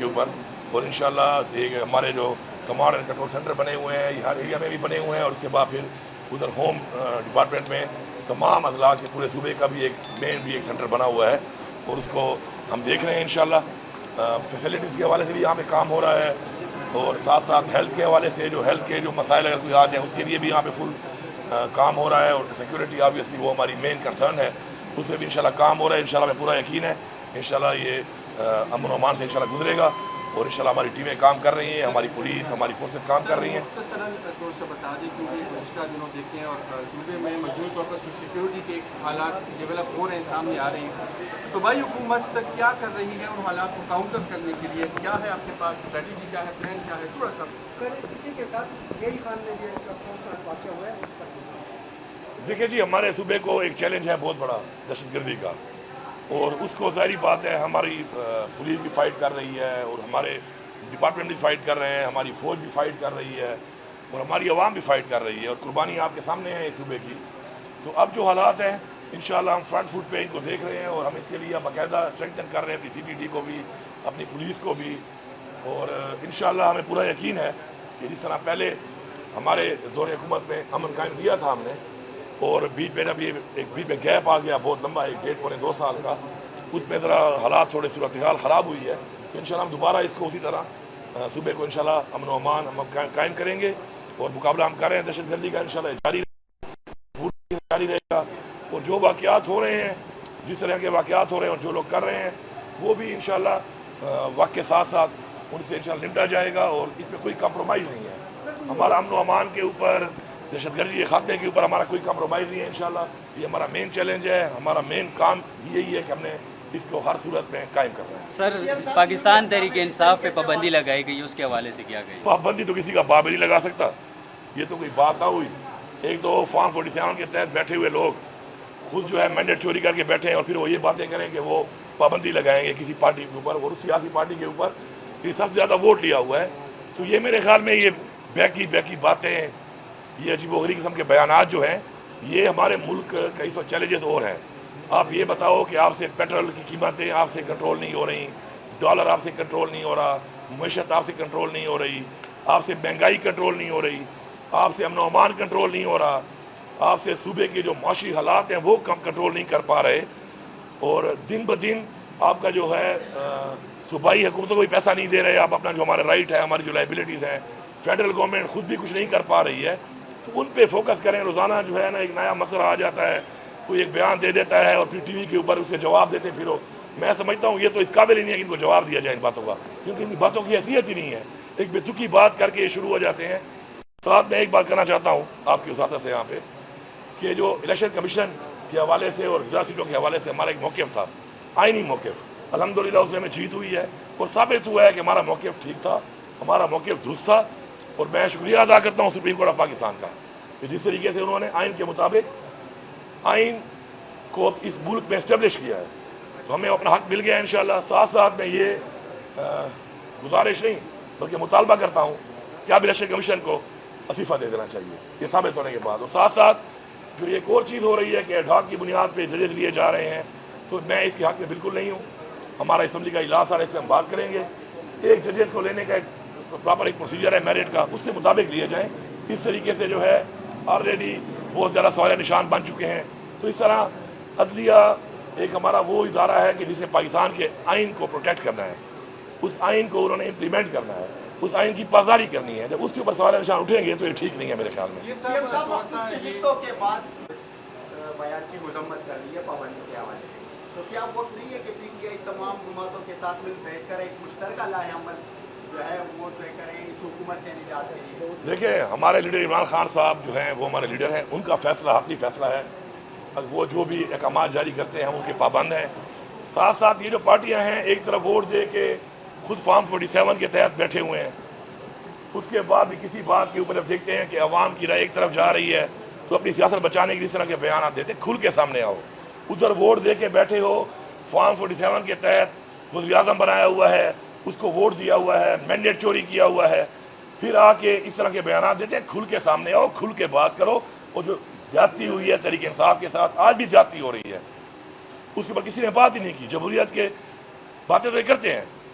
کے اوپر، اور انشاءاللہ ہمارے جو کمانڈ اینڈ کنٹرول سینٹر بنے ہوئے ہیں ہر ایریا میں بھی بنے ہوئے ہیں، اور اس کے بعد پھر ادھر ہوم ڈپارٹمنٹ میں تمام اضلاع کے پورے صوبے کا بھی ایک سینٹر بنا ہوا ہے، اور اس کو ہم دیکھ رہے ہیں انشاءاللہ۔ فیسلٹیز کے حوالے سے بھی یہاں پہ کام ہو رہا ہے، اور ساتھ ساتھ ہیلتھ کے حوالے سے جو ہیلتھ کے جو مسائل اگر کوئی آ جائیں اس کے لیے بھی یہاں پہ فل کام ہو رہا ہے، اور سیکورٹی آبویسلی وہ ہماری مین کنسرن ہے، اس میں بھی انشاءاللہ کام ہو رہا ہے۔ انشاءاللہ میں پورا یقین ہے انشاءاللہ یہ امن و امان سے انشاءاللہ گزرے گا، اور انشاءاللہ ہماری ٹیمیں کام کر رہی ہیں، ہماری پولیس ہماری فورسز کام کر رہی ہیں۔ طور سے بتا دیں کیونکہ گزشتہ دنوں دیکھتے ہیں اور صوبے میں مجموعی طور پر سیکورٹی کے حالات ڈیولپ ہو رہے ہیں، سامنے آ رہے ہیں، صوبائی حکومت کیا کر رہی ہے ان حالات کو کاؤنٹر کرنے کے لیے؟ کیا ہے آپ کے پاس اسٹریٹجی، کیا ہے پلان، کیا ہے؟ تھوڑا سا اسی کے ساتھ یہی خان میں واقع ہوا ہے۔ دیکھیں جی، ہمارے صوبے کو ایک چیلنج ہے بہت بڑا دہشت گردی کا، اور اس کو ظاہری بات ہے ہماری پولیس بھی فائٹ کر رہی ہے، اور ہمارے ڈپارٹمنٹ بھی فائٹ کر رہے ہیں، ہماری فوج بھی فائٹ کر رہی ہے، اور ہماری عوام بھی فائٹ کر رہی ہے، اور قربانی آپ کے سامنے ہے اس صوبے کی۔ تو اب جو حالات ہیں انشاءاللہ ہم فرنٹ فٹ پہ ان کو دیکھ رہے ہیں، اور ہم اس کے لیے باقاعدہ اسٹرینتھن کر رہے ہیں اپنی سی پی ٹی کو بھی، اپنی پولیس کو بھی، اور انشاءاللہ ہمیں پورا یقین ہے کہ جس طرح پہلے ہمارے دور حکومت میں امن قائم کیا تھا ہم نے، اور بیچ میں ابھی ایک بیچ میں گیپ آ گیا بہت لمبا، 1.5-2 سال کا، اس میں ذرا حالات تھوڑے صورتحال خراب ہوئی ہے، تو انشاءاللہ ہم دوبارہ اس کو اسی طرح صوبے کو انشاءاللہ امن و امان ہم قائم کریں گے، اور مقابلہ ہم کر رہے ہیں دہشت گردی کا انشاءاللہ جاری رہے گا، اور جو واقعات ہو رہے ہیں، جس طرح کے واقعات ہو رہے ہیں اور جو لوگ کر رہے ہیں وہ بھی انشاءاللہ وقت کے ساتھ ساتھ ان سے انشاءاللہ نمٹا جائے گا، اور اس میں کوئی کمپرومائز نہیں ہے۔ ہمارا امن و امان کے اوپر، دہشت گردی کے خاتمے کے اوپر ہمارا کوئی کمپرومائز نہیں ہے انشاءاللہ۔ یہ ہمارا مین چیلنج ہے، ہمارا مین کام یہی ہے کہ ہم نے اس کو ہر صورت میں قائم کرنا ہے۔ سر، پاکستان تحریک انصاف پہ پابندی لگائی گئی، اس کے حوالے سے کیا گئی؟ پابندی تو کسی کا باپ نہیں لگا سکتا، یہ تو کوئی بات نہ ہوئی۔ ایک تو فارم 47 کے تحت بیٹھے ہوئے لوگ خود جو ہے مینڈیٹ چوری کر کے بیٹھے ہیں، اور پھر وہ یہ باتیں کریں کہ وہ پابندی لگائیں گے کسی پارٹی کے اوپر، اور اس سیاسی پارٹی کے اوپر یہ سب سے زیادہ ووٹ لیا ہوا ہے۔ تو یہ میرے خیال میں یہ بیکی باتیں، یہ عجیب و غریب قسم کے بیانات جو ہیں، یہ ہمارے ملک کا اس وقت چیلنجز اور ہیں۔ آپ یہ بتاؤ کہ آپ سے پیٹرول کی قیمتیں آپ سے کنٹرول نہیں ہو رہی، ڈالر آپ سے کنٹرول نہیں ہو رہا، معیشت آپ سے کنٹرول نہیں ہو رہی، آپ سے مہنگائی کنٹرول نہیں ہو رہی، آپ سے امن و امان کنٹرول نہیں ہو رہا، آپ سے صوبے کے جو معاشی حالات ہیں وہ کنٹرول نہیں کر پا رہے، اور دن بدن آپ کا جو ہے صوبائی حکومتوں کو بھی پیسہ نہیں دے رہے، آپ اپنا جو ہمارا رائٹ ہے، ہماری جو لائبلٹیز ہیں، فیڈرل گورنمنٹ خود بھی کچھ نہیں کر پا رہی ہے، تو ان پہ فوکس کریں۔ روزانہ جو ہے نا ایک نیا مسئلہ آ جاتا ہے، کوئی ایک بیان دے دیتا ہے، اور پھر ٹی وی کے اوپر اس کے جواب دیتے پھرو۔ میں سمجھتا ہوں یہ تو اس قابل ہی نہیں ہے کہ ان کو جواب دیا جائے ان باتوں کا، کیونکہ ان باتوں کی حیثیت ہی نہیں ہے، ایک بے تکی بات کر کے یہ شروع ہو جاتے ہیں۔ ساتھ میں ایک بات کرنا چاہتا ہوں آپ کی وساطت سے یہاں پہ، کہ جو الیکشن کمیشن کے حوالے سے اور ضلع سیٹوں کے حوالے سے ہمارا ایک موقف تھا، آئینی موقف، الحمدللہ اس میں ہمیں جیت ہوئی ہے، اور ثابت ہوا ہے کہ ہمارا موقف ٹھیک تھا، ہمارا موقف درست تھا، اور میں شکریہ ادا کرتا ہوں سپریم کورٹ آف پاکستان کا کہ جس طریقے سے انہوں نے آئین کے مطابق آئین کو اس ملک میں اسٹیبلش کیا ہے، تو ہمیں اپنا حق مل گیا انشاءاللہ۔ ساتھ ساتھ میں یہ گزارش نہیں بلکہ مطالبہ کرتا ہوں کہ اب الیکشن کمیشن کو استعفیٰ دے دینا چاہیے یہ ثابت ہونے کے بعد، اور ساتھ ساتھ جو ایک اور چیز ہو رہی ہے کہ ایڈ ہاک کی بنیاد پہ ججز لیے جا رہے ہیں، تو میں اس کے حق میں بالکل نہیں ہوں۔ ہمارا اسمبلی کا اجلاس آ رہا ہے، اس میں ہم بات کریں گے، ایک ججز کو لینے کا ایک پراپر ایک پروسیجر ہے میرٹ کا، اس کے مطابق لیے جائیں۔ اس طریقے سے جو ہے آلریڈی بہت زیادہ سوال نشان بن چکے ہیں، تو اس طرح عدلیہ ایک ہمارا وہ ادارہ ہے کہ جسے پاکستان کے آئین کو پروٹیکٹ کرنا ہے، اس آئین کو انہوں نے امپلیمنٹ کرنا ہے، اس آئین کی پاسداری کرنی ہے۔ جب اس کے اوپر سوال نشان اٹھیں گے تو یہ ٹھیک نہیں ہے میرے خیال میں۔ نشستوں کے بعد بیان کی مذمت کر رہی ہے پابندی کے حوالے سے، تو کیا وقت نہیں ہے کہ پی ٹی آئی تمام جماعتوں کے ساتھ مل بیٹھ کر ایک مشترکہ لائحہ عمل جو ہے وہ طے کریں اس حکومت سے نجات کے لیے؟ دیکھیں، ہمارے لیڈر عمران خان صاحب جو ہیں وہ ہمارے لیڈر ہیں، ان کا فیصلہ حقیقی فیصلہ ہے، وہ جو بھی احکامات جاری کرتے ہیں ہم ان کے پابند ہیں۔ ساتھ ساتھ یہ جو پارٹیاں ہیں ایک طرف ووٹ دے کے خود فارم 47 کے تحت بیٹھے ہوئے ہیں، اس کے بعد بھی کسی بات کے اوپر جب دیکھتے ہیں کہ عوام کی رائے ایک طرف جا رہی ہے تو اپنی سیاست بچانے کے لیے اس طرح کے بیانات دیتے، کھل کے سامنے آؤ۔ ادھر ووٹ دے کے بیٹھے ہو، فارم 47 کے تحت وزیر اعظم بنایا ہوا ہے، اس کو ووٹ دیا ہوا ہے، مینڈیٹ چوری کیا ہوا ہے، پھر آ کے اس طرح کے بیانات دیتے ہیں، کھل کے سامنے آؤ، کھل کے بات کرو۔ اور جو زیادتی ہوئی ہے تحریک انصاف کے ساتھ، آج بھی زیادتی ہو رہی ہے، اس کے اوپر کسی نے بات ہی نہیں کی۔ جمہوریت کے باتیں تو یہ کرتے ہیں